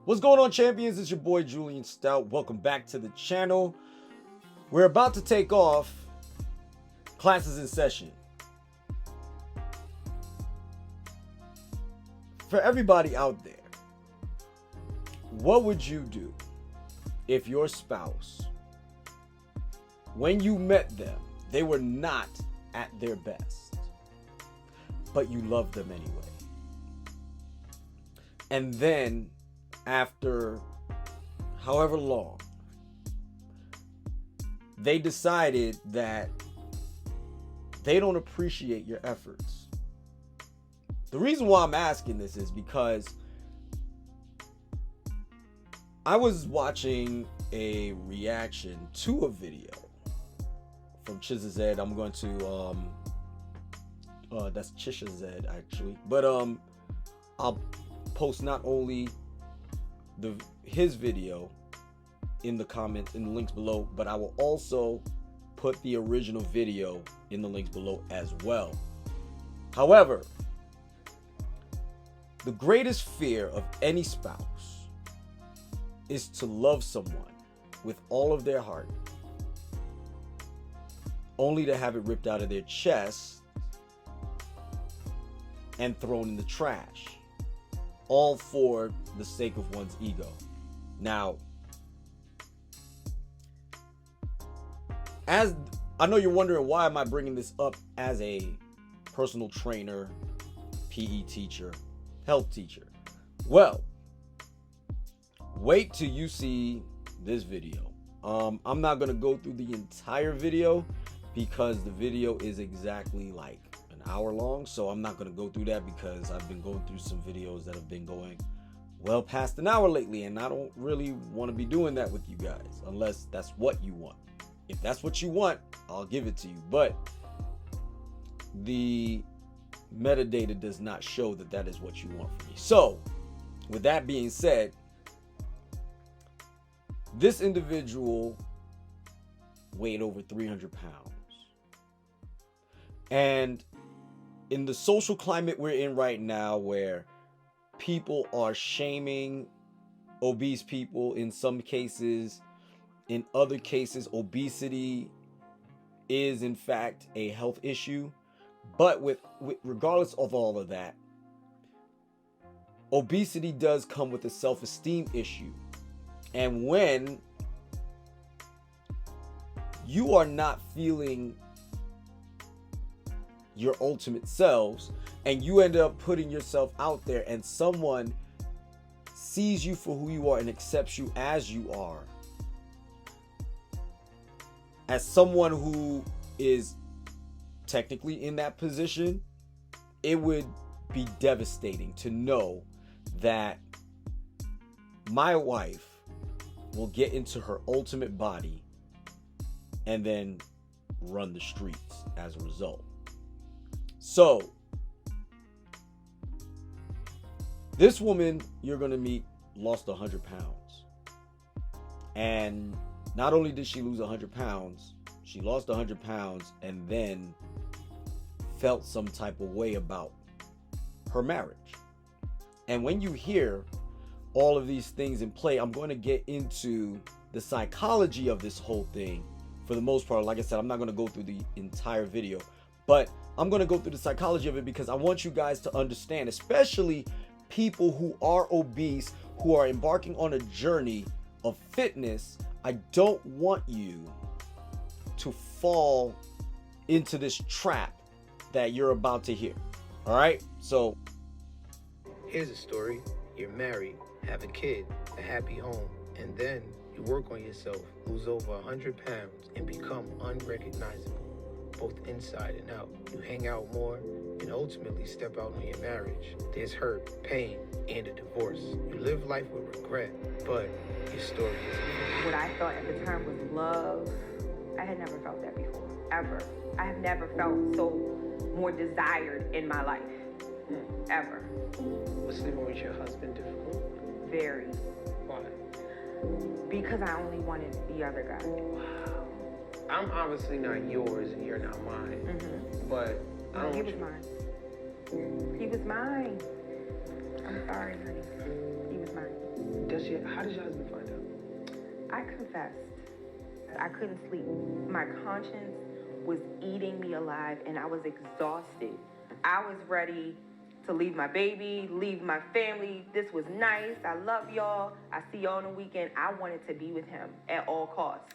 What's going on, champions? It's your boy Julien Stoutt. Welcome back to the channel. We're about to take off. Classes in session. For everybody out there, what would you do if your spouse, when you met them, they were not at their best, but you loved them anyway? And then after however long, they decided that they don't appreciate your efforts. The reason why I'm asking this is because I was watching a reaction to a video from Chizza Z. I'm going to that's Chisha Z actually, but I'll post not only his video in the comments, in the links below, but I will also put the original video in the links below as well. However, the greatest fear of any spouse is to love someone with all of their heart, only to have it ripped out of their chest and thrown in the trash, all for the sake of one's ego. Now, as I know you're wondering, why am I bringing this up as a personal trainer, PE teacher, health teacher? Well, wait till you see this video. I'm not gonna go through the entire video because the video is exactly like an hour long, so I'm not gonna go through that because I've been going through some videos that have been going well past an hour lately, and I don't really want to be doing that with you guys unless that's what you want. If that's what you want, I'll give it to you, but the metadata does not show that that is what you want from me. So with that being said, this individual weighed over 300 pounds. And in the social climate we're in right now, where people are shaming obese people in some cases, in other cases, obesity is in fact a health issue. But with regardless of all of that, obesity does come with a self-esteem issue. And when you are not feeling your ultimate selves and you end up putting yourself out there and someone sees you for who you are and accepts you as you are, as someone who is technically in that position, it would be devastating to know that my wife will get into her ultimate body and then run the streets as a result. So this woman you're going to meet lost 100 pounds. And not only did she lose 100 pounds, she lost 100 pounds and then felt some type of way about her marriage. And when you hear all of these things in play, I'm going to get into the psychology of this whole thing for the most part. Like I said, I'm not going to go through the entire video, but I'm going to go through the psychology of it because I want you guys to understand, especially people who are obese, who are embarking on a journey of fitness. I don't want you to fall into this trap that you're about to hear. All right, so here's a story. You're married, have a kid, a happy home, and then you work on yourself, lose over 100 pounds, and become unrecognizable, both inside and out. You hang out more and ultimately step out on your marriage. There's hurt, pain, and a divorce. You live life with regret, but your story isn't. What I thought at the time was love, I had never felt that before, ever. I have never felt so more desired in my life, ever. Was living with your husband difficult? Very. Why? Because I only wanted the other guy. Wow. I'm obviously not yours and you're not mine, but I don't He was mine. He was mine. I'm sorry, honey. He was mine. just yet. How did your husband find out? I confessed. I couldn't sleep. My conscience was eating me alive, and I was exhausted. I was ready to leave my baby, leave my family. This was nice. I love y'all. I see y'all on the weekend. I wanted to be with him at all costs.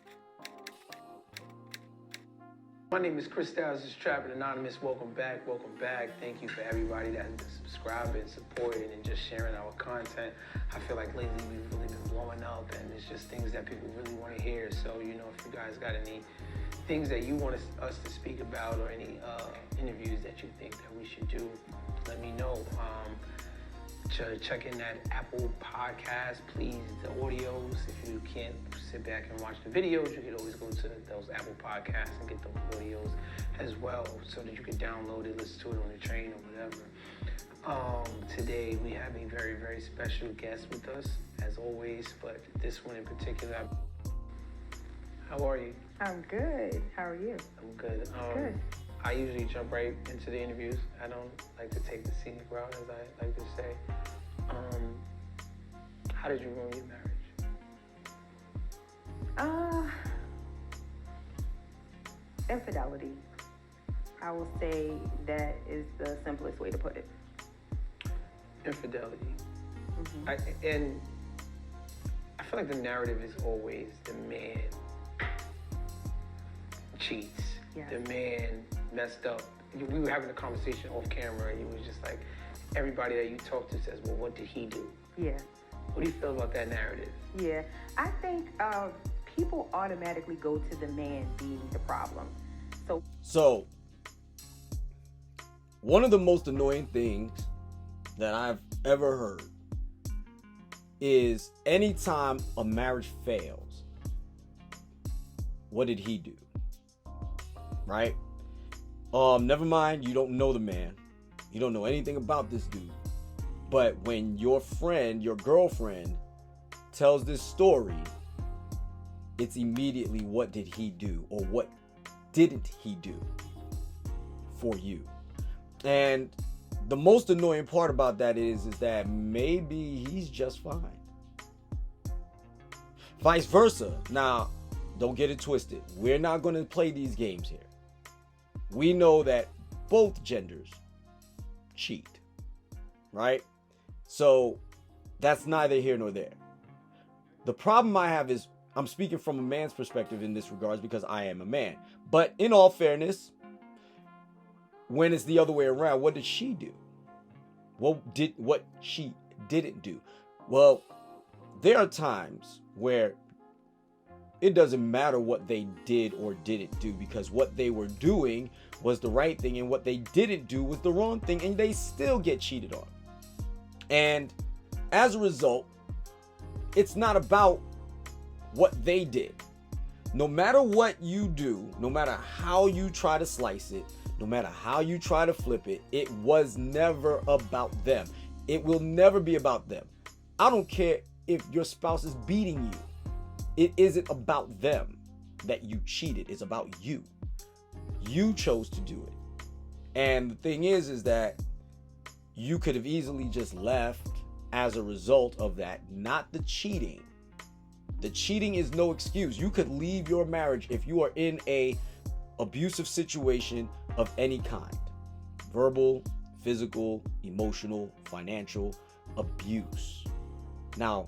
My name is Chris Stoutt. This is Trapping Anonymous. Welcome back. Welcome back. Thank you for everybody that has been subscribing, supporting, and just sharing our content. I feel like lately we've really been blowing up, and it's just things that people really want to hear. So, if you guys got any things that you want us to speak about or any interviews that you think that we should do, let me know. Check in that Apple podcast, please, the audios. If you can't sit back and watch the videos, you can always go to those Apple podcasts and get those audios as well, so that you can download it, listen to it on the train or whatever. Today we have a very, very special guest with us, as always, but this one in particular. How are you? I'm good. How are you? I'm good. Good. I usually jump right into the interviews. I don't like to take the scenic route, as I like to say. How did you ruin your marriage? Infidelity. I will say that is the simplest way to put it. Infidelity. Mm-hmm. I feel like the narrative is always the man cheats. Yes. The man messed up. We were having a conversation off camera, and you was just like, everybody that you talk to says, well, what did he do? Yeah. What do you feel about that narrative? Yeah. I think people automatically go to the man being the problem. So, one of the most annoying things that I've ever heard is anytime a marriage fails, what did he do? Right? Never mind, you don't know the man. You don't know anything about this dude. But when your friend, your girlfriend, tells this story, it's immediately what did he do or what didn't he do for you. And the most annoying part about that is that maybe he's just fine. Vice versa. Now, don't get it twisted. We're not going to play these games here. We know that both genders cheat, right? So that's neither here nor there. The problem I have is I'm speaking from a man's perspective in this regards because I am a man. But in all fairness, when it's the other way around, what did she do? What she didn't do? Well, there are times where it doesn't matter what they did or didn't do, because what they were doing was the right thing and what they didn't do was the wrong thing, and they still get cheated on. And as a result, it's not about what they did. No matter what you do, no matter how you try to slice it, no matter how you try to flip it, it was never about them. It will never be about them. I don't care if your spouse is beating you. It isn't about them that you cheated. It's about you. You chose to do it. And the thing is that you could have easily just left as a result of that, not the cheating. The cheating is no excuse. You could leave your marriage if you are in a abusive situation of any kind. Verbal, physical, emotional, financial abuse. Now,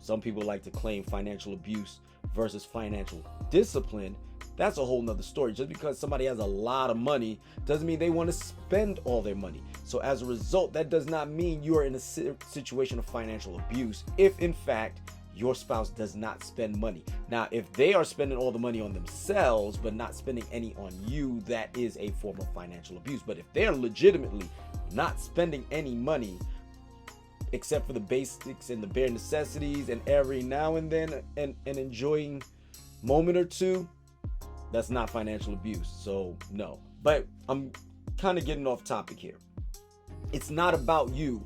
some people like to claim financial abuse versus financial discipline. That's a whole nother story. Just because somebody has a lot of money doesn't mean they want to spend all their money. So as a result, that does not mean you are in a situation of financial abuse if in fact your spouse does not spend money. Now, if they are spending all the money on themselves but not spending any on you, that is a form of financial abuse. But if they're legitimately not spending any money except for the basics and the bare necessities and every now and then an enjoying moment or two, that's not financial abuse. So no. But I'm kind of getting off topic here. It's not about you.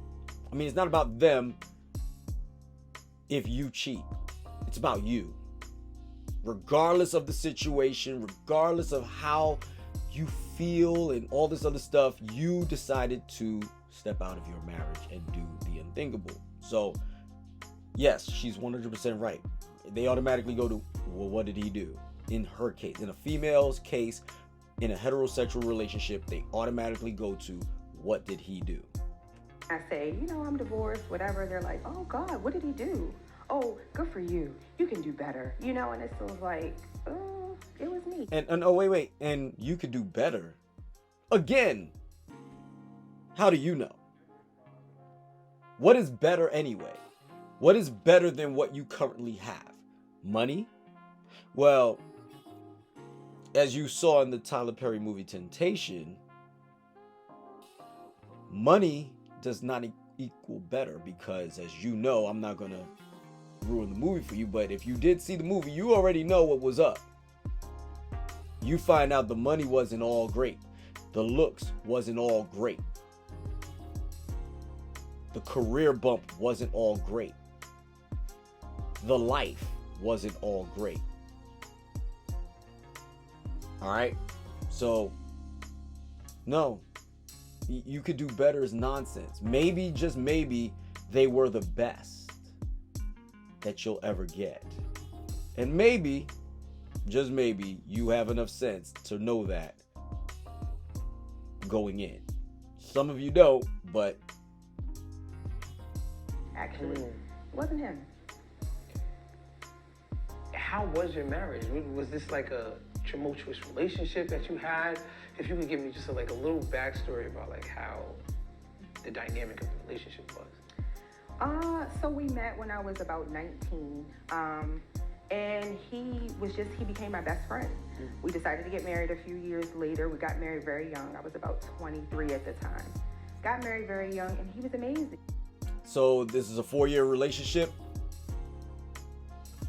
I mean, it's not about them if you cheat. It's about you. Regardless of the situation, regardless of how you feel and all this other stuff, you decided to step out of your marriage and do the unthinkable. So yes, she's 100% right. They automatically go to, well, what did he do? In her case, in a female's case, in a heterosexual relationship, they automatically go to, what did he do? I say, I'm divorced, whatever. They're like, oh God, what did he do? Oh, good for you. You can do better. And it's sort of like, oh, it was me. And oh, wait. And you could do better. Again, how do you know? What is better anyway? What is better than what you currently have? Money? Well, as you saw in the Tyler Perry movie Temptation, money does not equal better, because, as you know, I'm not going to ruin the movie for you, but if you did see the movie, you already know what was up. You find out the money wasn't all great. The looks wasn't all great. The career bump wasn't all great. The life wasn't all great. All right? So, no. You could do better is nonsense. Maybe, just maybe, they were the best that you'll ever get. And maybe, just maybe, you have enough sense to know that going in. Some of you don't, but Actually, it wasn't him. How was your marriage? Was this like a tumultuous relationship that you had? If you could give me just a little backstory about like how the dynamic of the relationship was. So we met when I was about 19. And he became my best friend. We decided to get married a few years later. We got married very young. I was about 23 at the time. Got married very young, and he was amazing. So this is a 4-year relationship,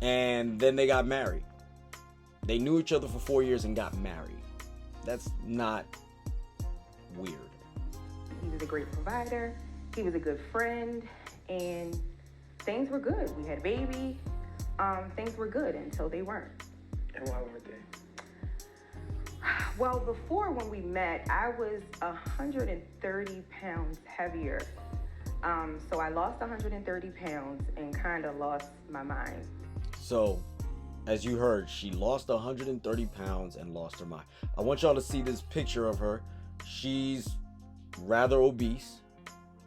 and then they got married. They knew each other for 4 years and got married. That's not weird. He was a great provider. He was a good friend, and things were good. We had a baby. Things were good until they weren't. And why weren't they? Well, before, when we met, I was 130 pounds heavier. So I lost 130 pounds and kind of lost my mind. So, as you heard, she lost 130 pounds and lost her mind. I want y'all to see this picture of her. She's rather obese,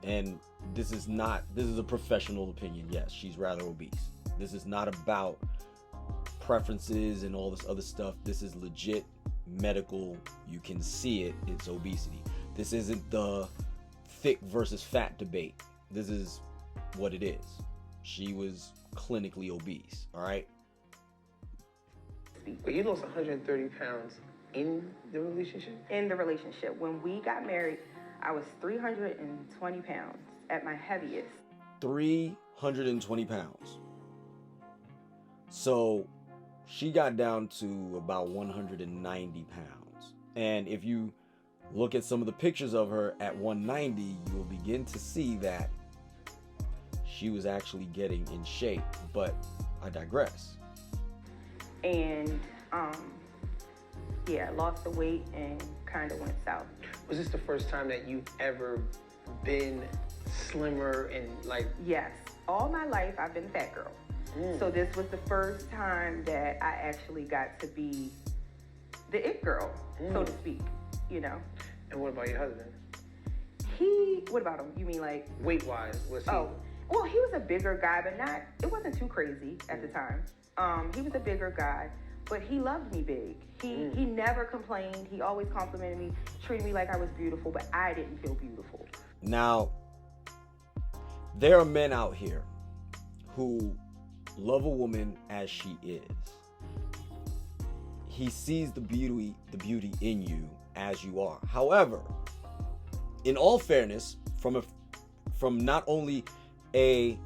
and this is a professional opinion. Yes, she's rather obese. This is not about preferences and all this other stuff. This is legit medical. You can see it. It's obesity. This isn't the thick versus fat debate. This is what it is. She was clinically obese. All right. But you lost 130 pounds in the relationship? In the relationship. When we got married, I was 320 pounds at my heaviest. 320 pounds. So she got down to about 190 pounds. And if you look at some of the pictures of her at 190, you'll begin to see that she was actually getting in shape. But I digress. And lost the weight and kind of went south. Was this the first time that you've ever been slimmer and like? Yes. All my life I've been a fat girl. So this was the first time that I actually got to be the it girl, so to speak, And what about your husband? What about him? You mean like? Weight-wise, was he? Oh, well, he was a bigger guy, but it wasn't too crazy at the time. He was a bigger guy, but he loved me big. He never complained. He always complimented me, treated me like I was beautiful, but I didn't feel beautiful. Now, there are men out here who love a woman as she is. He sees the beauty in you as you are. However, in all fairness, from not only a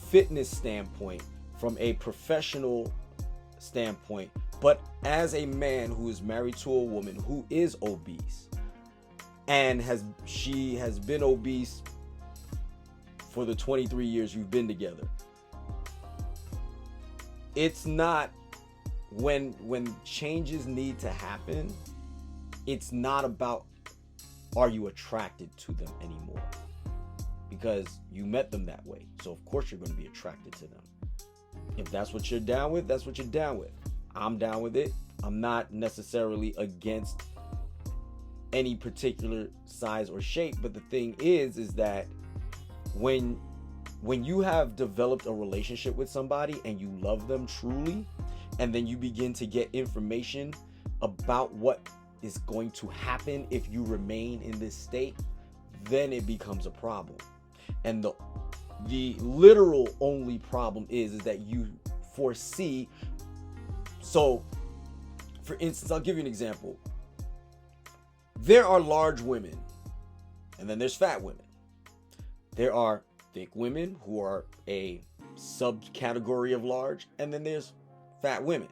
fitness standpoint, from a professional standpoint, but as a man who is married to a woman who is obese, and she has been obese for the 23 years you've been together. It's not, when changes need to happen, it's not about are you attracted to them anymore. because you met them that way. So of course you're going to be attracted to them. If that's what you're down with, that's what you're down with. I'm down with it. I'm not necessarily against any particular size or shape, but the thing is that when you have developed a relationship with somebody and you love them truly, and then you begin to get information about what is going to happen if you remain in this state, then it becomes a problem. And the literal only problem is that you foresee. So for instance, I'll give you an example. There are large women, and then there's fat women. There are thick women who are a subcategory of large, and then there's fat women.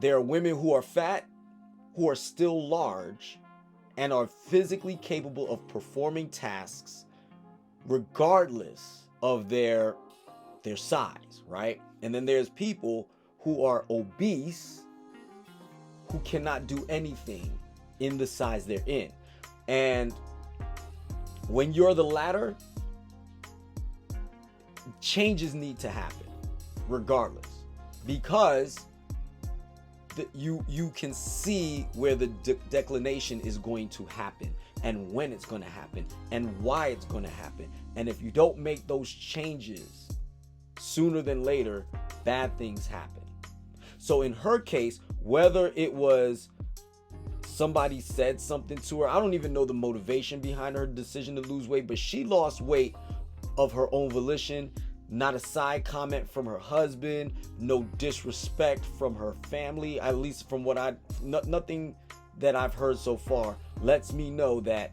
There are women who are fat, who are still large, and are physically capable of performing tasks regardless of their size, right? And then there's people who are obese, who cannot do anything in the size they're in. And when you're the latter, changes need to happen regardless, because you can see where the declination is going to happen, and when it's going to happen, and why it's going to happen. And if you don't make those changes sooner than later, bad things happen. So in her case, whether it was somebody said something to her, I don't even know the motivation behind her decision to lose weight, but she lost weight of her own volition. Not a side comment from her husband, no disrespect from her family, at least from what nothing that I've heard so far lets me know that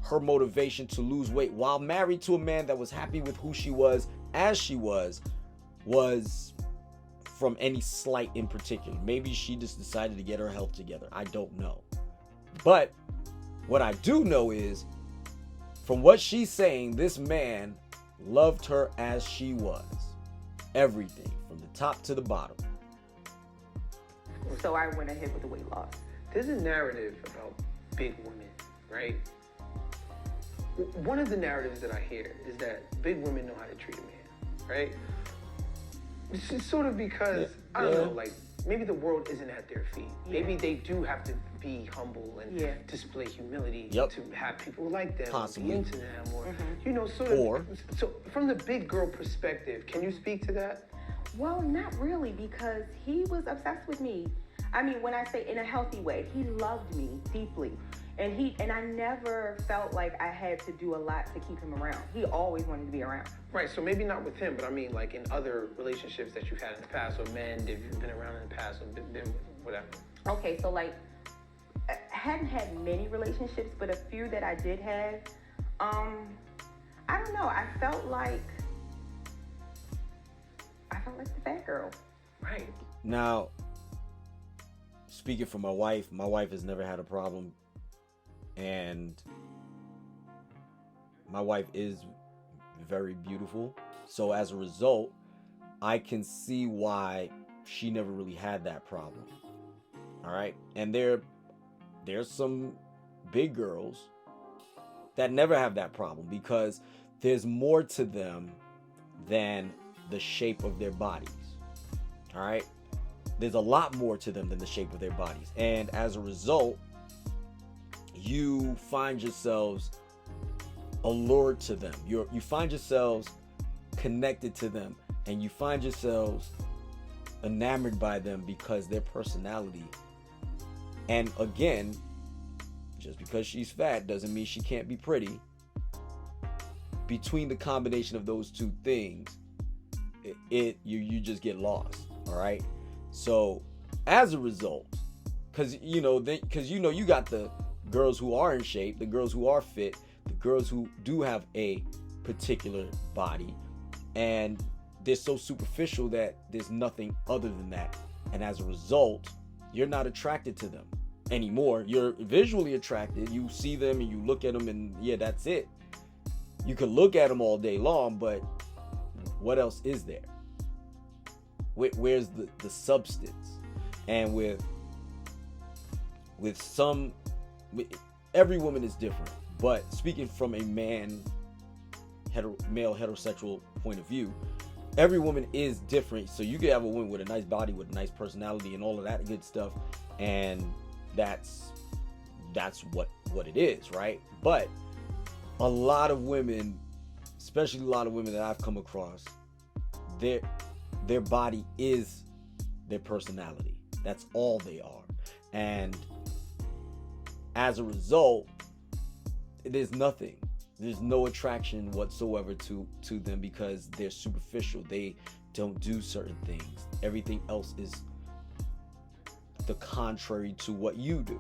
her motivation to lose weight while married to a man that was happy with who she was as she was from any slight in particular. Maybe she just decided to get her health together. I don't know. But what I do know is, from what she's saying, this man loved her as she was. Everything, from the top to the bottom. So I went ahead with the weight loss. There's a narrative about big women, right? One of the narratives that I hear is that big women know how to treat a man, right? It's just sort of because, I don't know, like, maybe the world isn't at their feet. Maybe they do have to be humble and display humility to have people like them, be into them, or, you know, sort of. So from the big girl perspective, can you speak to that? Well, not really, because he was obsessed with me. I mean, when I say in a healthy way, he loved me deeply. And I never felt like I had to do a lot to keep him around. He always wanted to be around. Right, so maybe not with him, but I mean, like, in other relationships that you've had in the past, or men that you've been around in the past, or been whatever. Okay, so, like, I hadn't had many relationships, but a few that I did have, I don't know, I felt like the fat girl. Right. Now, speaking for my wife has never had a problem. And my wife is very beautiful. So as a result, I can see why she never really had that problem. All right. And there's some big girls that never have that problem, because there's more to them than the shape of their bodies. All right. There's a lot more to them than the shape of their bodies. And as a result, you find yourselves allured to them. You find yourselves connected to them, and you find yourselves enamored by them because their personality. And again, just because she's fat doesn't mean she can't be pretty. Between the combination of those two things, you just get lost. All right. So as a result, because you got the girls who are in shape, the girls who are fit, the girls who do have a particular body, and they're so superficial that there's nothing other than that. And as a result, you're not attracted to them anymore. You're visually attracted. You see them and you look at them, and that's it. You can look at them all day long, but what else is there? Where's the substance? And with every woman is different, but speaking from a man male heterosexual point of view. Every woman is different. So you could have a woman with a nice body, with a nice personality, and all of that good stuff, and that's what it is, right? But a lot of women, especially a lot of women that I've come across, their body is their personality. That's all they are. And as a result, there's nothing. There's no attraction whatsoever to them because they're superficial. They don't do certain things. Everything else is the contrary to what you do.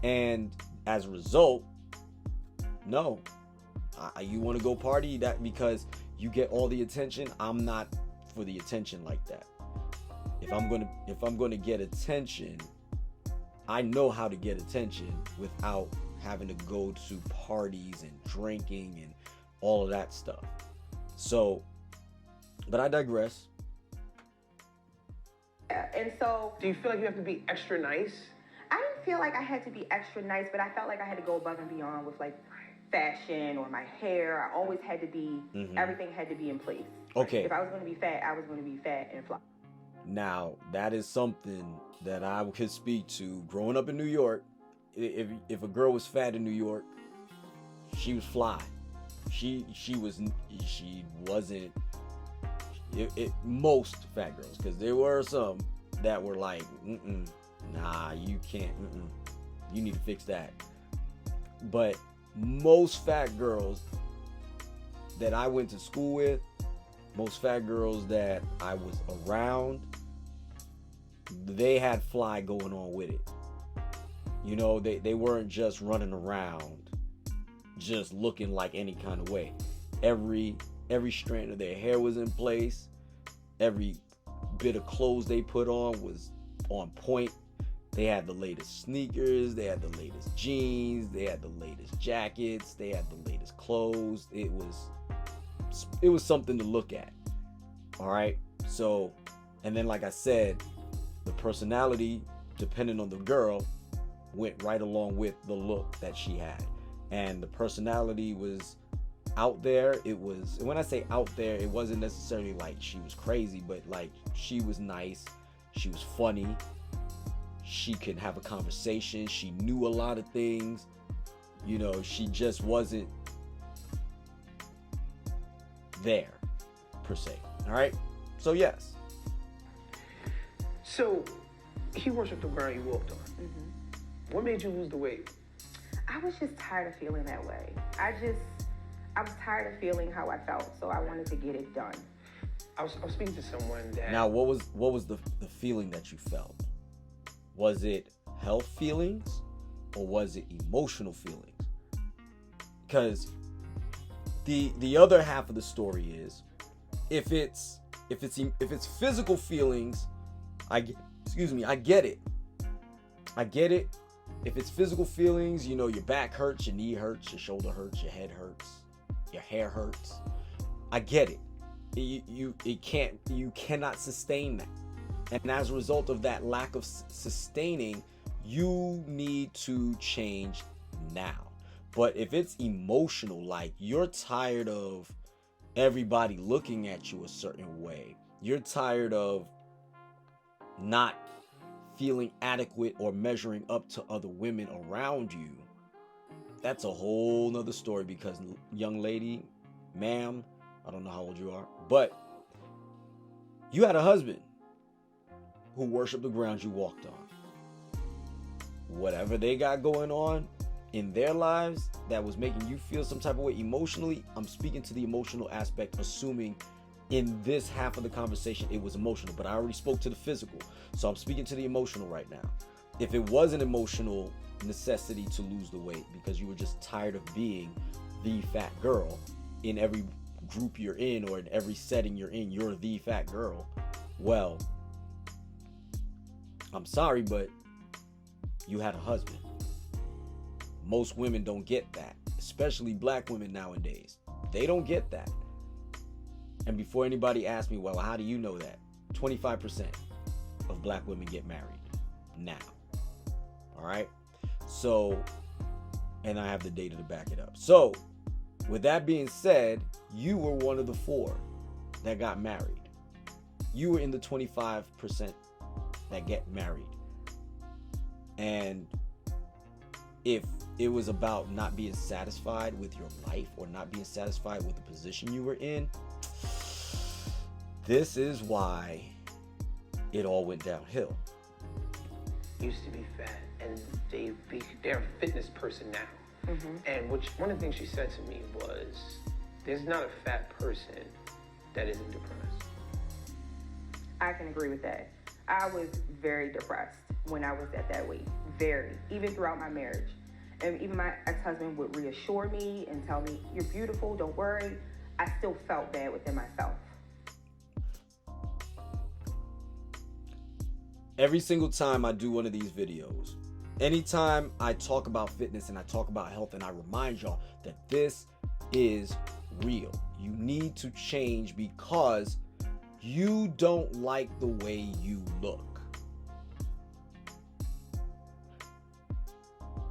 And as a result, no. You want to go party that because you get all the attention? I'm not for the attention like that. If I'm going to get attention, I know how to get attention without having to go to parties and drinking and all of that stuff. So, but I digress. And so, Do you feel like you have to be extra nice? I didn't feel like I had to be extra nice, but I felt like I had to go above and beyond with like fashion or my hair. I always had to be, everything had to be in place. Okay. If I was going to be fat, I was going to be fat and fly. Now, that is something that I could speak to. Growing up in New York, if a girl was fat in New York, she was fly. She wasn't most fat girls, because there were some that were like, nah, you can't, you need to fix that. But most fat girls that I went to school with, most fat girls that I was around, they had fly going on with it. You know, they weren't just running around just looking like any kind of way. Every strand of their hair was in place. Every bit of clothes they put on was on point. They had the latest sneakers, they had the latest jeans, they had the latest jackets, they had the latest clothes. It was something to look at. All right. So, and then like I said, the personality, depending on the girl, went right along with the look that she had. And the personality was out there. It was, and when I say out there, it wasn't necessarily like she was crazy, but like she was nice, she was funny, she could have a conversation, she knew a lot of things. You know, she just wasn't there per se. All right. So yes. So he worshiped the ground you walked on. What made you lose the weight? I was just tired of feeling that way. I was tired of feeling how I felt, so I wanted to get it done. I was speaking to someone that... Now, what was the feeling that you felt? Was it health feelings or was it emotional feelings? Because the other half of the story is, if it's physical feelings, I get it. I get it. If it's physical feelings, you know, your back hurts, your knee hurts, your shoulder hurts, your head hurts, your hair hurts. I get it. You cannot sustain that. And as a result of that lack of sustaining, you need to change now. But if it's emotional, like you're tired of everybody looking at you a certain way, you're tired of not feeling adequate or measuring up to other women around you, that's a whole nother story. Because young lady, ma'am, I don't know how old you are, but you had a husband who worshiped the ground you walked on. Whatever they got going on in their lives that was making you feel some type of way emotionally, I'm speaking to the emotional aspect, assuming in this half of the conversation it was emotional, but I already spoke to the physical, so I'm speaking to the emotional right now. If it was an emotional necessity to lose the weight because you were just tired of being the fat girl in every group you're in or in every setting you're in, you're the fat girl, well, I'm sorry, but you had a husband. Most women don't get that, especially black women nowadays. They don't get that. And before anybody asks me, well, how do you know that? 25% of black women get married now. All right. So, and I have the data to back it up. So With that being said, you were one of the 4 that got married. You were in the 25% that get married. And if it was about not being satisfied with your life or not being satisfied with the position you were in, this is why it all went downhill. Used to be fat, and they're a fitness person now. And one of the things she said to me was, there's not a fat person that isn't depressed. I can agree with that. I was very depressed when I was at that weight. Very. Even throughout my marriage. And even my ex-husband would reassure me and tell me, you're beautiful, don't worry. I still felt bad within myself. Every single time I do one of these videos, anytime I talk about fitness and I talk about health, and I remind y'all that this is real. You need to change because you don't like the way you look.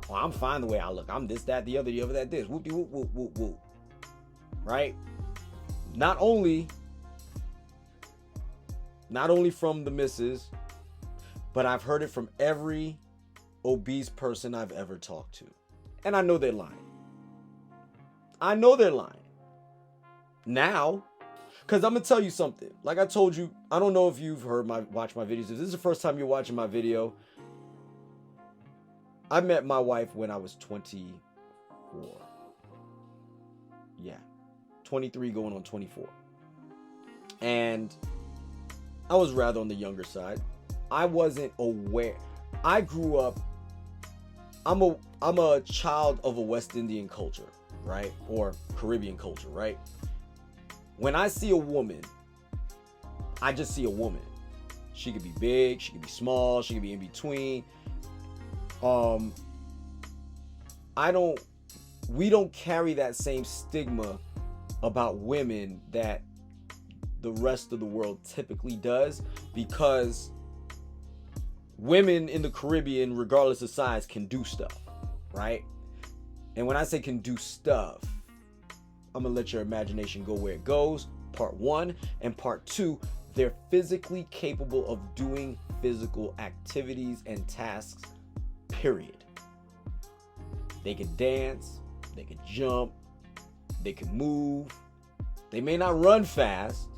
Well, I'm fine the way I look. I'm this, that, the other, that, this. Whoop, whoop, whoop, whoop, whoop. Right? Not only from the missus, but I've heard it from every obese person I've ever talked to. And I know they're lying. Now, because I'm going to tell you something. Like I told you, I don't know if you've watched my videos. If this is the first time you're watching my video, I met my wife when I was 24. Yeah. 23 going on 24. And I was rather on the younger side. I wasn't aware. I grew up, I'm a child of a West Indian culture, right? Or Caribbean culture, right? When I see a woman, I just see a woman. She could be big, she could be small, she could be in between. We don't carry that same stigma about women that the rest of the world typically does, because women in the Caribbean, regardless of size, can do stuff, right? And when I say can do stuff, I'm gonna let your imagination go where it goes, part 1. And part 2, they're physically capable of doing physical activities and tasks, period. They can dance, they can jump, they can move. They may not run fast,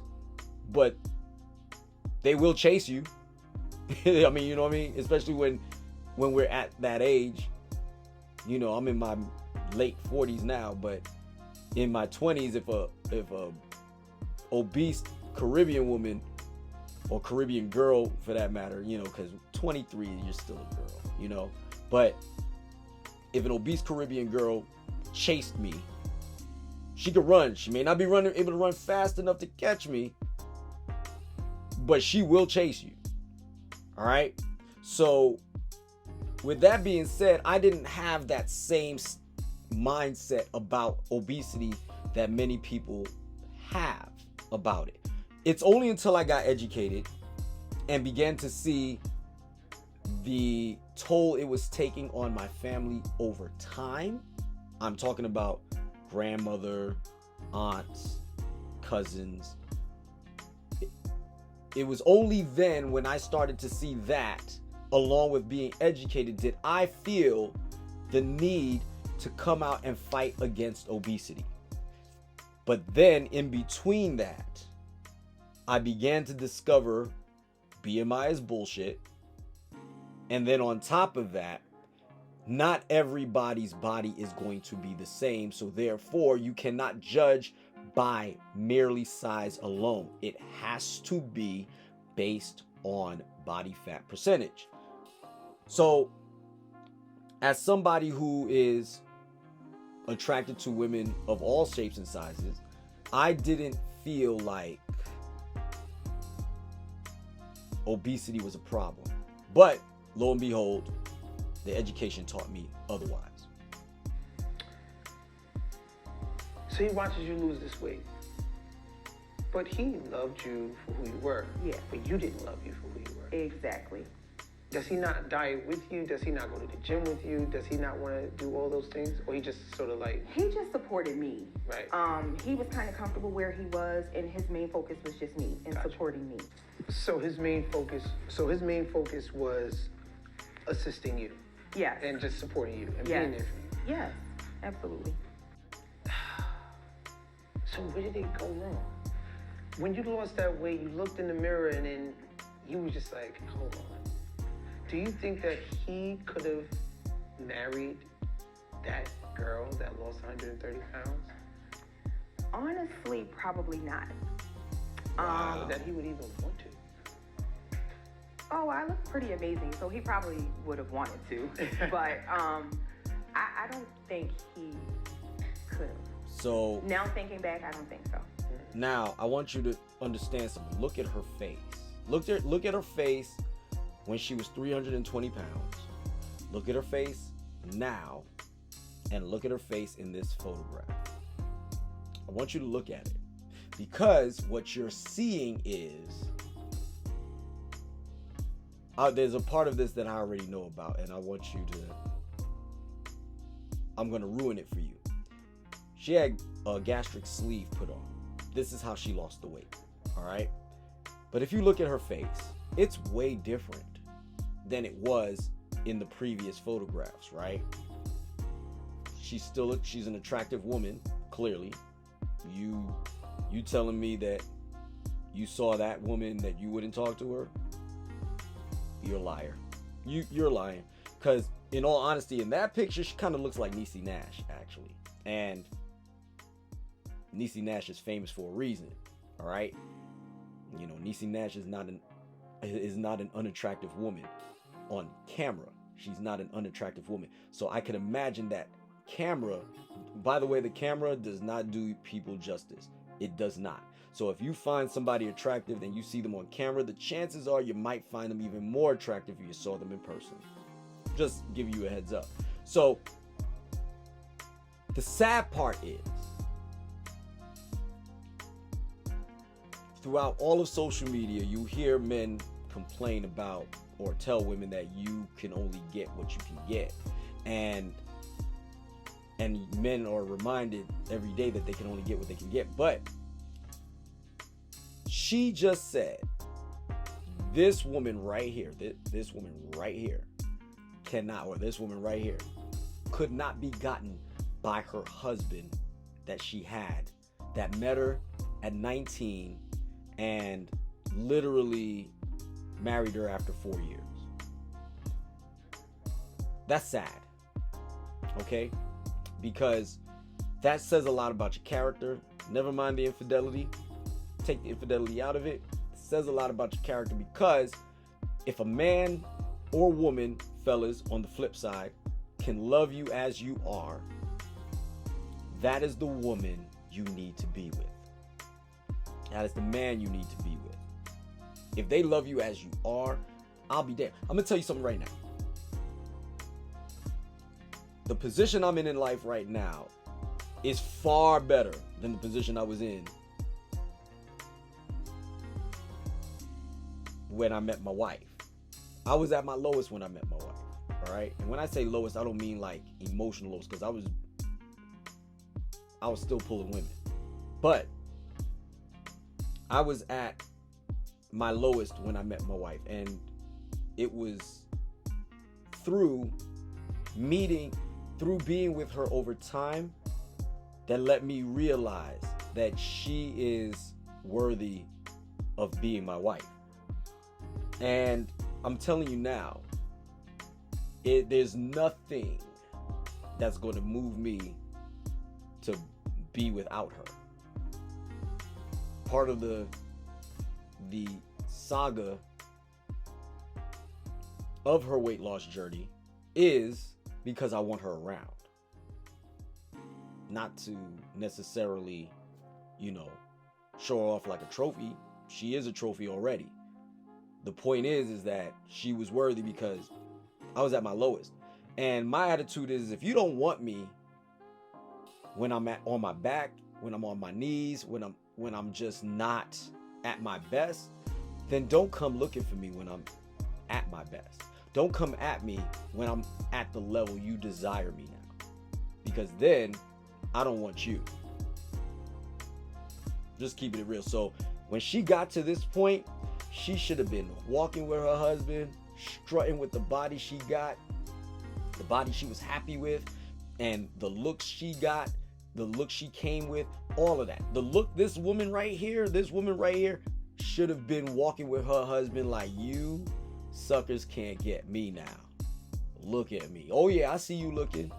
but they will chase you. I mean, you know what I mean? Especially when we're at that age. You know, I'm in my late 40s now, but in my 20s, if a obese Caribbean woman, or Caribbean girl for that matter, you know, because 23, you're still a girl, you know. But if an obese Caribbean girl chased me, she could run. She may not be able to run fast enough to catch me, but she will chase you. All right. So with that being said, I didn't have that same mindset about obesity that many people have about it. It's only until I got educated and began to see the toll it was taking on my family over time. I'm talking about grandmother, aunts, cousins. It was only then, when I started to see that, along with being educated, did I feel the need to come out and fight against obesity. But then in between that, I began to discover BMI is bullshit. And then on top of that, not everybody's body is going to be the same. So therefore, you cannot judge by merely size alone. It has to be based on body fat percentage. So as somebody who is attracted to women of all shapes and sizes, I didn't feel like obesity was a problem. But lo and behold, the education taught me otherwise. So he watches you lose this weight. But he loved you for who you were. Yeah. But you didn't love you for who you were. Exactly. Does he not diet with you? Does he not go to the gym with you? Does he not want to do all those things? Or he just sort of like... He just supported me. Right. He was kind of comfortable where he was, and his main focus was just me and supporting me. So his main focus was assisting you. Yes. And just supporting you and being there for you. Yes, absolutely. So where did it go wrong? When you lost that weight, you looked in the mirror and then you was just like, hold on. Do you think that he could have married that girl that lost 130 pounds? Honestly, probably not. Wow. That he would even want to. Oh, I look pretty amazing, so he probably would have wanted to. But I don't think he could have. So now thinking back, I don't think so. Now I want you to understand something. Look at her face. Look at her face when she was 320 pounds. Look at her face now, and look at her face in this photograph. I want you to look at it, because what you're seeing is there's a part of this that I already know about, and I want you to, I'm going to ruin it for you. She had a gastric sleeve put on. This is how she lost the weight, all right? But if you look at her face, it's way different than it was in the previous photographs, right? She's an attractive woman, clearly. You telling me that you saw that woman that you wouldn't talk to her? You're a liar. You're lying. Because in all honesty, in that picture, she kind of looks like Niecy Nash, actually. And Niecy Nash is famous for a reason, all right? You know, Niecy Nash is not an unattractive woman on camera. She's not an unattractive woman. So I can imagine that camera. By the way, the camera does not do people justice. It does not. So if you find somebody attractive and you see them on camera, the chances are you might find them even more attractive if you saw them in person. Just give you a heads up. So the sad part is, throughout all of social media, you hear men complain about or tell women that you can only get what you can get. And men are reminded every day that they can only get what they can get. But she just said, this woman right here, this woman right here cannot, or this woman right here could not be gotten by her husband that she had, that met her at 19 and literally married her after 4 years. That's sad, okay? Because that says a lot about your character. Never mind the infidelity. Take the infidelity out of it. It says a lot about your character, because if a man or woman, fellas, on the flip side, can love you as you are, that is the woman you need to be with. That is the man you need to be with. If they love you as you are, I'll be there. I'm going to tell you something right now. The position I'm in life right now is far better than the position I was in when I met my wife. I was at my lowest when I met my wife, all right? And when I say lowest, I don't mean like emotional lowest, because I was still pulling women. But I was at my lowest when I met my wife, and it was through being with her over time that let me realize that she is worthy of being my wife. And I'm telling you now, there's nothing that's going to move me to be without her. Part of the saga of her weight loss journey is because I want her around. Not to necessarily, show her off like a trophy. She is a trophy already. The point is that she was worthy because I was at my lowest. And my attitude is, if you don't want me when I'm on my back, when I'm on my knees, when I'm just not at my best, then don't come looking for me when I'm at my best. don't come at me when I'm at the level you desire me now, because then I don't want you. Just keeping it real. So when she got to this point, she should have been walking with her husband, strutting with the body she got, the body she was happy with, and the looks she got, the look she came with, all of that. The look, this woman right here should have been walking with her husband like, you suckers can't get me now. Look at me. Oh yeah, I see you looking.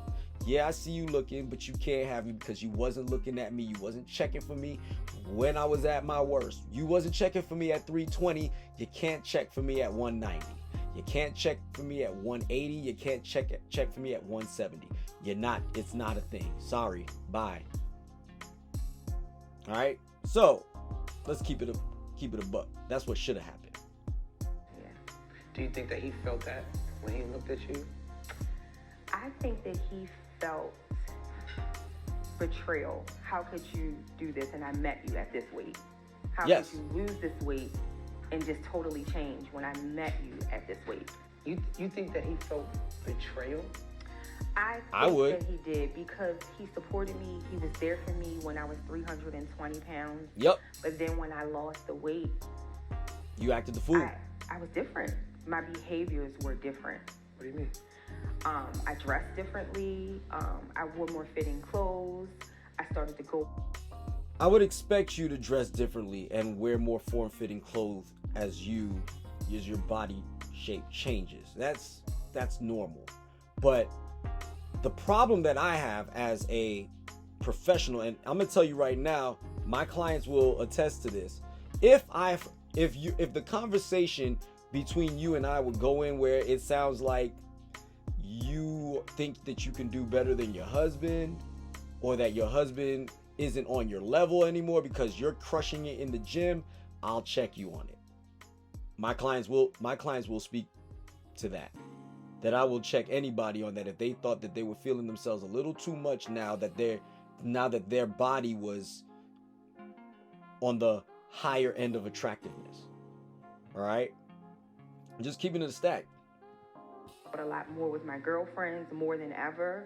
Yeah, I see you looking, but you can't have me because you wasn't looking at me. You wasn't checking for me when I was at my worst. You wasn't checking for me at 320. You can't check for me at 190. You can't check for me at 180. You can't check for me at 170. You're not, it's not a thing. Sorry. Bye. All right. So let's keep it a buck. That's what should have happened. Yeah. Do you think that he felt that when he looked at you? I think that he felt betrayal. How could you do this and I met you at this weight? How Yes. could you lose this weight and just totally change when I met you at this weight? You think that he felt betrayal? I would. that he did because he supported me. He was there for me when I was 320 pounds. Yep. But then when I lost the weight, You acted the fool. I was different. My behaviors were different. What do you mean? I dressed differently. I wore more fitting clothes. I started to go. I would expect you to dress differently and wear more form-fitting clothes as your body shape changes. That's normal. But the problem that I have as a professional, and I'm gonna tell you right now, my clients will attest to this. If the conversation between you and I would go in where it sounds like you think that you can do better than your husband, or that your husband isn't on your level anymore because you're crushing it in the gym, I'll check you on it. My clients will speak to that I will check anybody on that if they thought that they were feeling themselves a little too much now that their body was on the higher end of attractiveness. All right, I'm just keeping it a stack. A lot more with my girlfriends, more than ever.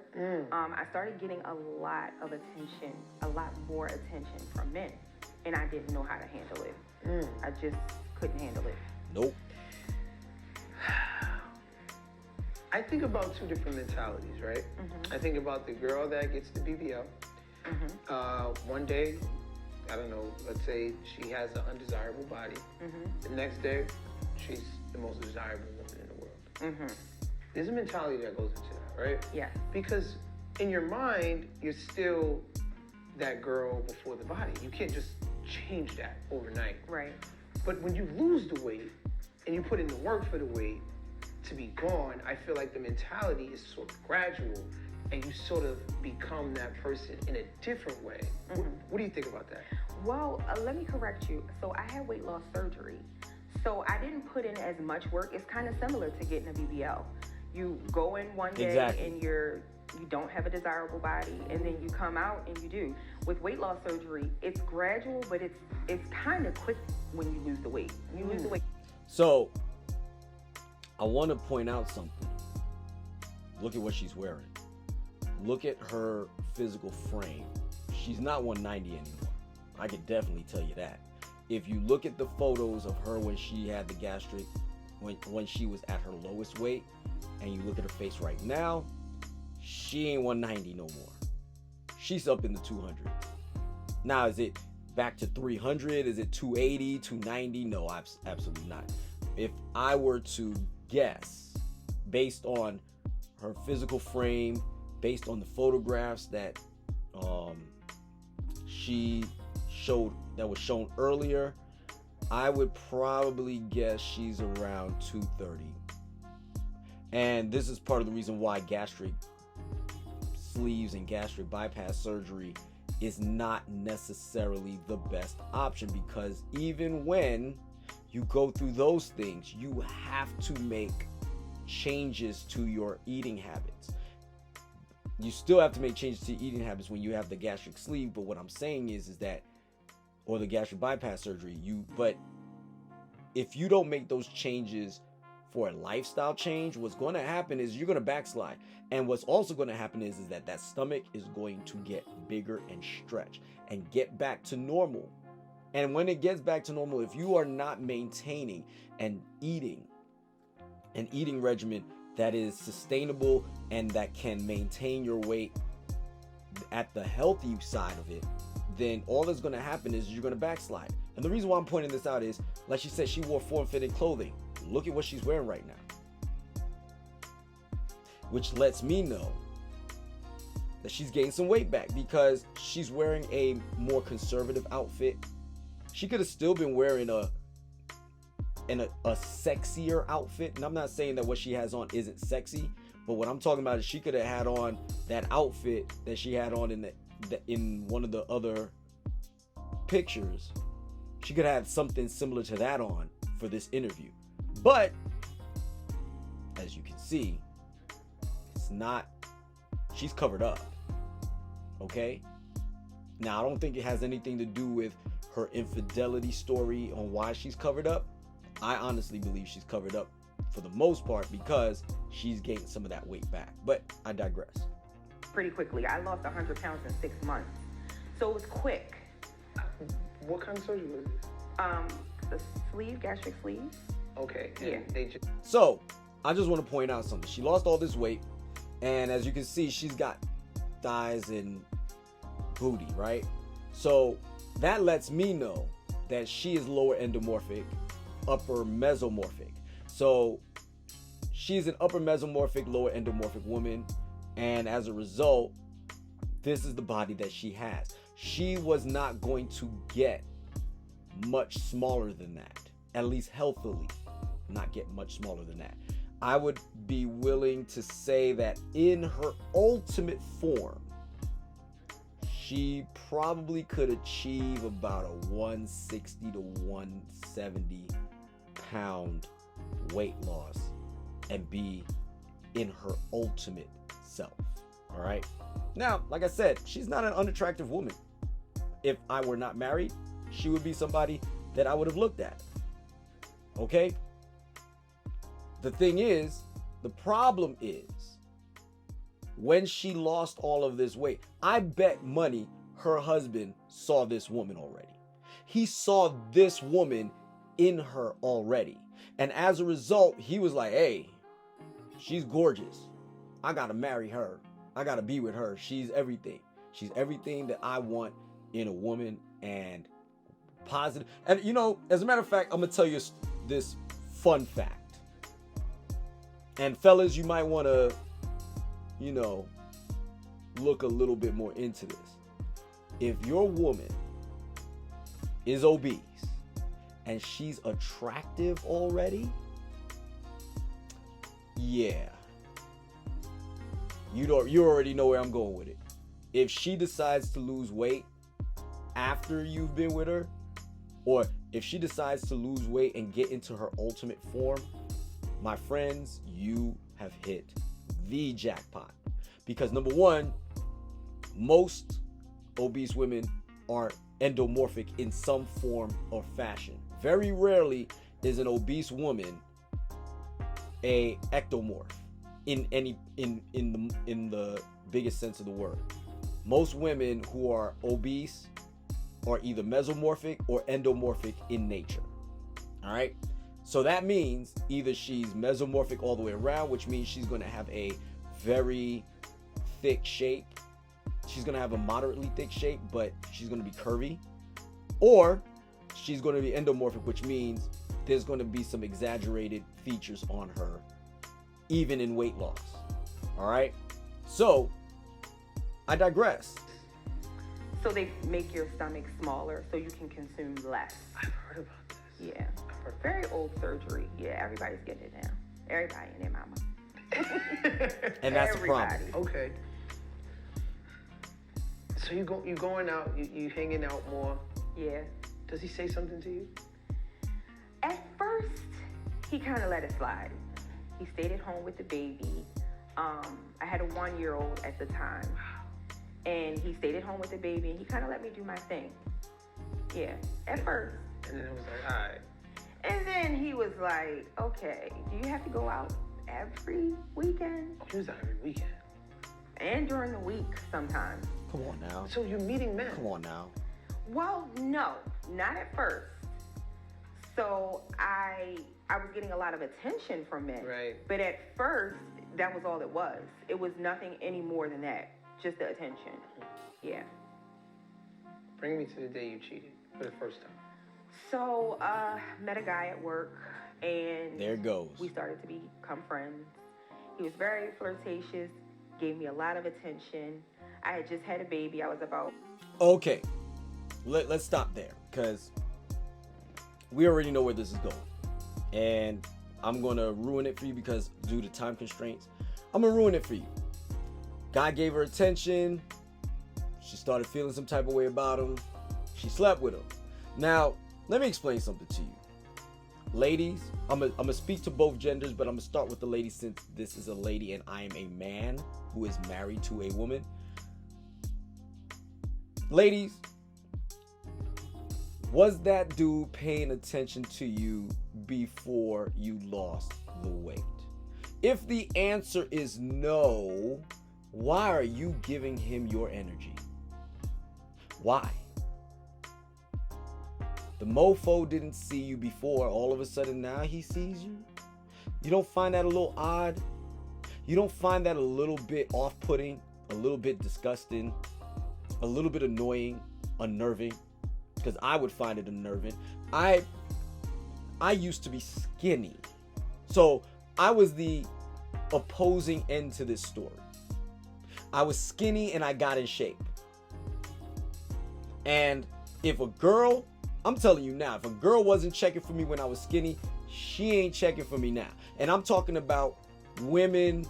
I started getting a lot of attention, a lot more attention from men, and I didn't know how to handle it. I just couldn't handle it. Nope. I think about two different mentalities, right? I think about the girl that gets the BBL. One day, I don't know, let's say she has an undesirable body. The next day, she's the most desirable woman in the world. There's a mentality that goes into that, right? Yeah. Because in your mind, you're still that girl before the body. You can't just change that overnight. Right. But when you lose the weight and you put in the work for the weight to be gone, I feel like the mentality is sort of gradual and you sort of become that person in a different way. What do you think about that? Well, let me correct you. So I had weight loss surgery. So I didn't put in as much work. It's kind of similar to getting a BBL. You go in one day Exactly. and you don't have a desirable body, and then you come out and you do. With weight loss surgery, it's gradual, but it's kind of quick when you lose the weight. You lose the weight. So I want to point out something. Look at what she's wearing. Look at her physical frame. She's not 190 anymore. I can definitely tell you that. If you look at the photos of her when she had the gastric, when she was at her lowest weight, and you look at her face right now, she ain't 190 no more. She's up in the 200s. Now, is it back to 300? Is it 280, 290? No, absolutely not. If I were to guess, based on her physical frame, based on the photographs that she showed, that was shown earlier, I would probably guess she's around 230. And this is part of the reason why gastric sleeves and gastric bypass surgery is not necessarily the best option, because even when you go through those things, you have to make changes to your eating habits. You still have to make changes to eating habits when you have the gastric sleeve, but what I'm saying is that, or the gastric bypass surgery, but if you don't make those changes for a lifestyle change, what's going to happen is you're going to backslide. And what's also going to happen is that stomach is going to get bigger and stretch and get back to normal. And when it gets back to normal, if you are not maintaining and eating an eating regimen that is sustainable and that can maintain your weight at the healthy side of it, then all that's going to happen is you're going to backslide. And the reason why I'm pointing this out is, like she said, she wore form-fitting clothing. Look at what she's wearing right now, which lets me know that she's gained some weight back because she's wearing a more conservative outfit. She could have still been wearing a sexier outfit. And I'm not saying that what she has on isn't sexy, but what I'm talking about is she could have had on that outfit that she had on in one of the other pictures. She could have something similar to that on for this interview. But as you can see, it's not, she's covered up. Okay? Now, I don't think it has anything to do with her infidelity story on why she's covered up. I honestly believe she's covered up for the most part because she's gained some of that weight back. But I digress. Pretty quickly. I lost 100 pounds in 6 months. So it was quick. What kind of surgery was this? The sleeve, gastric sleeve. Okay. And Yeah. they just... So, I just want to point out something. She lost all this weight, and as you can see, she's got thighs and booty, right? So, that lets me know that she is lower endomorphic, upper mesomorphic. So, she's an upper mesomorphic, lower endomorphic woman, and as a result, this is the body that she has. She was not going to get much smaller than that, at least healthily, not get much smaller than that. I would be willing to say that in her ultimate form, she probably could achieve about a 160 to 170 pound weight loss and be in her ultimate self. All right. Now, like I said, she's not an unattractive woman. If I were not married, she would be somebody that I would have looked at. Okay? The thing is, the problem is, when she lost all of this weight, I bet money her husband saw this woman already. He saw this woman in her already. And as a result, he was like, hey, she's gorgeous. I gotta marry her. I gotta be with her. She's everything. She's everything that I want in a woman, and positive. And you know, as a matter of fact, I'm gonna tell you this fun fact. And fellas, you might want to, you know, look a little bit more into this. If your woman is obese and she's attractive already, yeah, you already know where I'm going with it. If she decides to lose weight after you've been with her, or if she decides to lose weight and get into her ultimate form, my friends, you have hit the jackpot. Because number one, most obese women are endomorphic in some form or fashion. Very rarely is an obese woman a ectomorph in the biggest sense of the word. Most women who are obese are either mesomorphic or endomorphic in nature. All right? So that means either she's mesomorphic all the way around, which means she's going to have a very thick shape. She's going to have a moderately thick shape, but she's going to be curvy. Or she's going to be endomorphic, which means there's going to be some exaggerated features on her, even in weight loss. All right? So, I digress. So they make your stomach smaller so you can consume less. I've heard about this. Yeah. Very old surgery. Yeah, everybody's getting it now. Everybody and their mama. And that's the problem. Okay. So you going out, you hanging out more. Yeah. Does he say something to you? At first, he kind of let it slide. He stayed at home with the baby. I had a 1-year-old at the time. And he stayed at home with the baby, and he kind of let me do my thing. Yeah, at first. And then it was like, all right. And then then he was like, okay, do you have to go out every weekend? He was out every weekend. And during the week sometimes. Come on now. So you're meeting men. Come on now. Well, no, not at first. So I was getting a lot of attention from men. Right. But at first, that was all it was. It was nothing any more than that. Just the attention. Yeah. Bring me to the day you cheated for the first time. So, met a guy at work, and There it goes. we started to become friends. He was very flirtatious, gave me a lot of attention. I had just had a baby. I was about... Okay, let's stop there, because we already know where this is going. And I'm going to ruin it for you because due to time constraints, I'm going to ruin it for you. Guy gave her attention. She started feeling some type of way about him. She slept with him. Now, let me explain something to you. Ladies, I'm gonna speak to both genders, but I'm going to start with the ladies since this is a lady and I am a man who is married to a woman. Ladies, was that dude paying attention to you before you lost the weight? If the answer is no, why are you giving him your energy? Why? The mofo didn't see you before. All of a sudden now he sees you? You don't find that a little odd? You don't find that a little bit off-putting, a little bit disgusting, a little bit annoying, unnerving? Because I would find it unnerving. I used to be skinny. So I was the opposing end to this story. I was skinny and I got in shape. And if a girl, I'm telling you now, if a girl wasn't checking for me when I was skinny, she ain't checking for me now. And I'm talking about women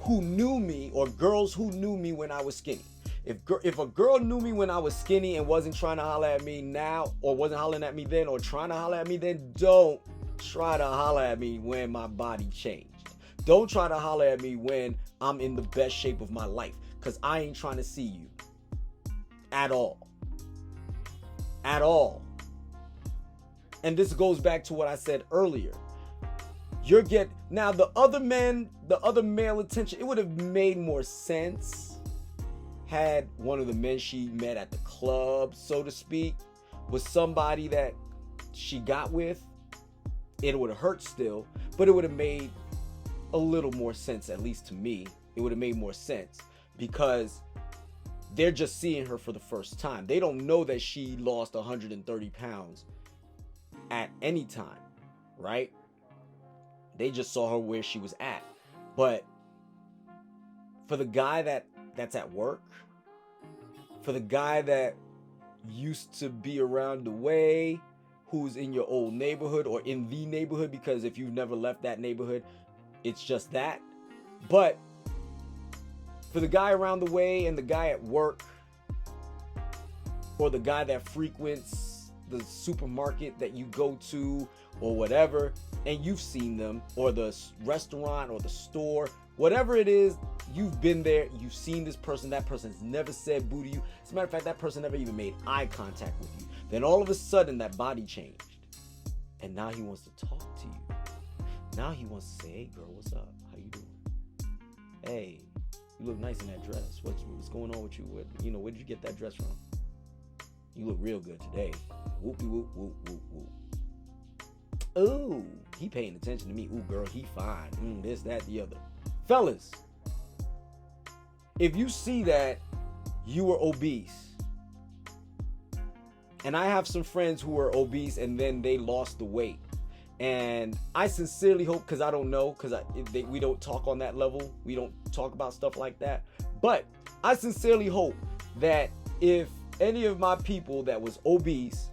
who knew me or girls who knew me when I was skinny. If a girl knew me when I was skinny and wasn't trying to holler at me now, or wasn't hollering at me then, or trying to holler at me then, don't try to holler at me when my body changed. Don't try to holler at me when I'm in the best shape of my life, because I ain't trying to see you at all. At all. And this goes back to what I said earlier. Now the other men, the other male attention, it would have made more sense had one of the men she met at the club, so to speak, was somebody that she got with. It would have hurt still, but it would have made a little more sense, at least to me. It would have made more sense because they're just seeing her for the first time. They don't know that she lost 130 pounds at any time, right? They just saw her where she was at. But for the guy that's at work, for the guy that used to be around the way, who's in your old neighborhood or in the neighborhood, because if you've never left that neighborhood, it's just that. But for the guy around the way and the guy at work, or the guy that frequents the supermarket that you go to or whatever, and you've seen them, or the restaurant or the store, whatever it is, you've been there, you've seen this person, that person's never said boo to you. As a matter of fact, that person never even made eye contact with you. Then all of a sudden that body changed. And now he wants to talk to you. Now he wants to say, hey girl, what's up? How you doing? Hey, you look nice in that dress. What's going on with you? Where did you get that dress from? You look real good today. Whoopie whoop whoop whoop whoop. Ooh, he paying attention to me. Ooh, girl, he fine. This, that, the other. Fellas, if you see that you were obese, and I have some friends who were obese and then they lost the weight, and I sincerely hope, because I don't know, because we don't talk on that level, we don't talk about stuff like that, but I sincerely hope that if any of my people that was obese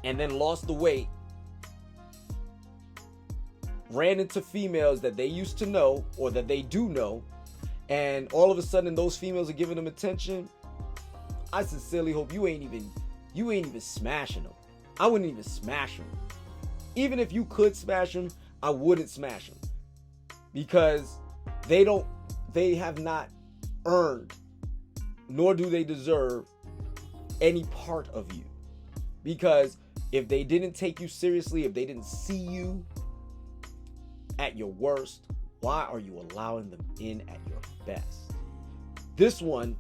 and then lost the weight ran into females that they used to know or that they do know, and all of a sudden those females are giving them attention, I sincerely hope you ain't even smashing them. I wouldn't even smash them. Even if you could smash them, I wouldn't smash them, because they have not earned, nor do they deserve any part of you. Because If they didn't take you seriously, if they didn't see you at your worst, why are you allowing them in at your best? This one,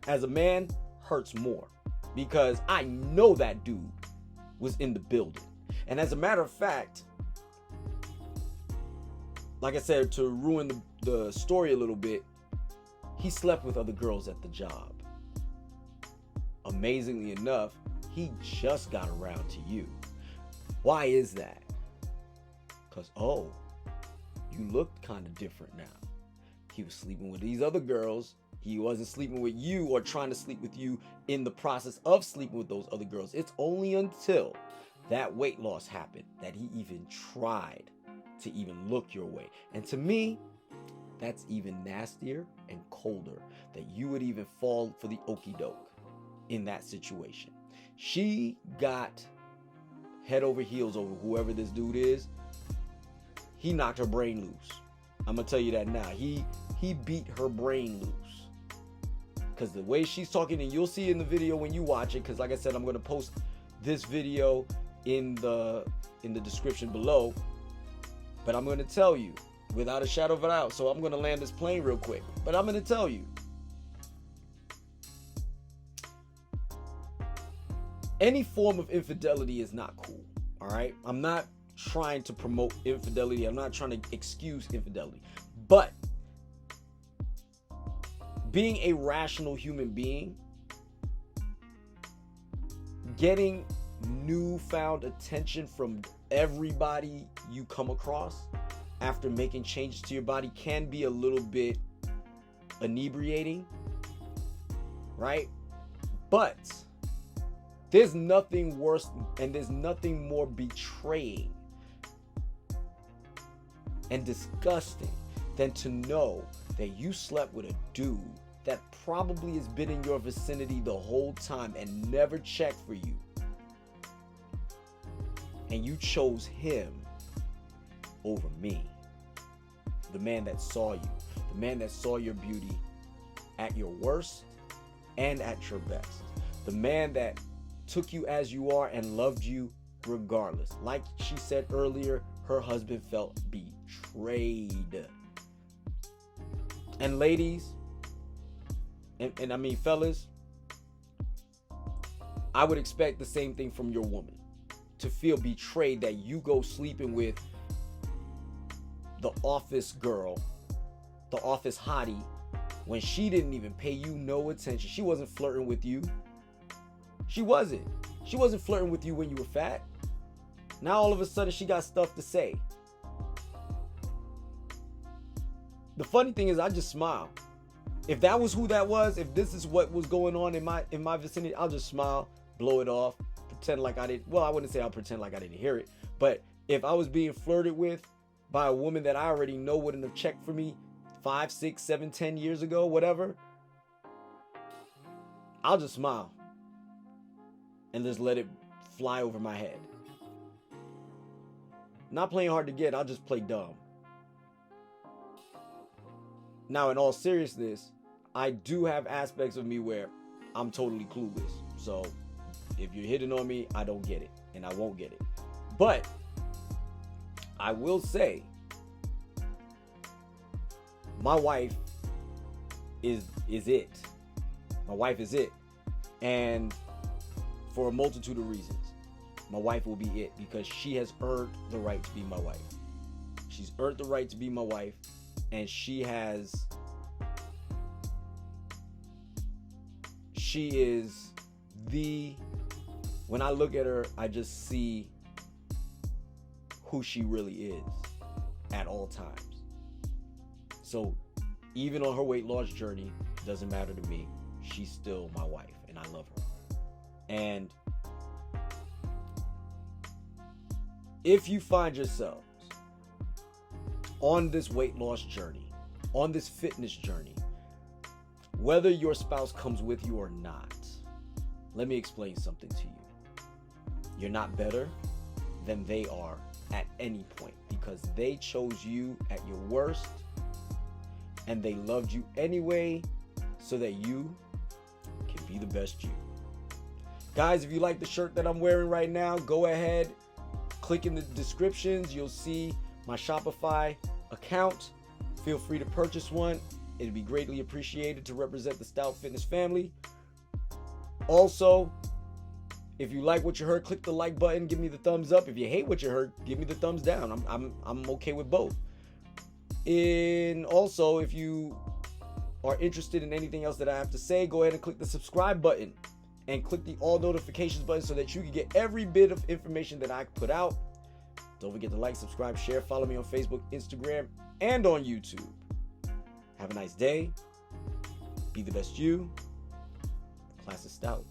as a man, hurts more because I know that dude was in the building. And as a matter of fact, like I said, to ruin the story a little bit, he slept with other girls at the job. Amazingly enough, he just got around to you. Why is that? Because, oh, you looked kind of different now. He was sleeping with these other girls. He wasn't sleeping with you or trying to sleep with you in the process of sleeping with those other girls. It's only until that weight loss happened that he even tried to even look your way. And to me, that's even nastier and colder, that you would even fall for the okie doke in that situation. She got head over heels over whoever this dude is. He knocked her brain loose. I'm gonna tell you that now. He beat her brain loose. Because the way she's talking, and you'll see in the video when you watch it, because like I said, I'm gonna post this video in the description below. But I'm gonna tell you, without a shadow of a doubt, so I'm gonna land this plane real quick. But I'm gonna tell you, any form of infidelity is not cool. All right, I'm not trying to promote infidelity. I'm not trying to excuse infidelity, but being a rational human being, getting newfound attention from everybody you come across after making changes to your body can be a little bit inebriating, right? But there's nothing worse and there's nothing more betraying and disgusting than to know that you slept with a dude that probably has been in your vicinity the whole time and never checked for you. And you chose him over me. The man that saw you. The man that saw your beauty at your worst and at your best. The man that took you as you are and loved you regardless. Like she said earlier, her husband felt betrayed. And ladies, and I mean fellas, I would expect the same thing from your woman. To feel betrayed that you go sleeping with the office girl, the office hottie, when she didn't even pay you no attention. She wasn't flirting with you. She wasn't. She wasn't flirting with you when you were fat. Now all of a sudden she got stuff to say. The funny thing is, I just smile. If that was who that was, if this is what was going on in my vicinity, I'll just smile, blow it off, pretend like I didn't. Well, I wouldn't say I'll pretend like I didn't hear it. But if I was being flirted with by a woman that I already know wouldn't have checked for me 5, 6, 7, 10 years ago, whatever, I'll just smile and just let it fly over my head. Not playing hard to get, I'll just play dumb. Now, in all seriousness, I do have aspects of me where I'm totally clueless. So if you're hitting on me, I don't get it and I won't get it. But I will say, my wife is it. My wife is it. And for a multitude of reasons, my wife will be it because she has earned the right to be my wife. She's earned the right to be my wife, and she is when I look at her, I just see who she really is at all times. So even on her weight loss journey, doesn't matter to me. She's still my wife and I love her. And if you find yourselves on this weight loss journey, on this fitness journey, whether your spouse comes with you or not, let me explain something to you. You're not better than they are at any point because they chose you at your worst and they loved you anyway so that you can be the best you. Guys, if you like the shirt that I'm wearing right now, go ahead, click in the descriptions. You'll see my Shopify account. Feel free to purchase one. It'd be greatly appreciated to represent the Stoutt Fitness family. Also, if you like what you heard, click the like button, give me the thumbs up. If you hate what you heard, give me the thumbs down. I'm okay with both. And also, if you are interested in anything else that I have to say, go ahead and click the subscribe button and click the all notifications button so that you can get every bit of information that I put out. Don't forget to like, subscribe, share, follow me on Facebook, Instagram, and on YouTube. Have a nice day. Be the best you. Class is Stoutt.